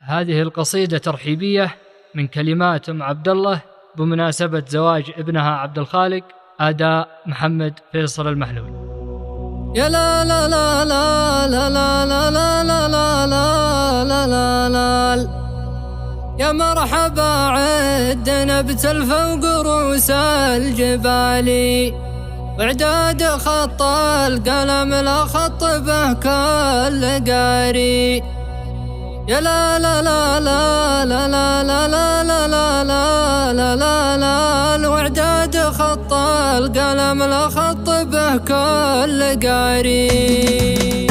هذه القصيدة ترحيبية من كلمات أم عبد الله بمناسبة زواج ابنها عبد الخالق، أداء محمد فيصل المحلول. يا لا لا لا لا لا لا لا لا لا لا لا لا، يا مرحبا عدنا بتلفوق رؤوس الجبال، واعداد خط القلم لا خط به كل قاري. يا لا لا لا لا لا لا لا لا لا لا لا لا لا، واعداد خط القلم لا خط به كل قاري.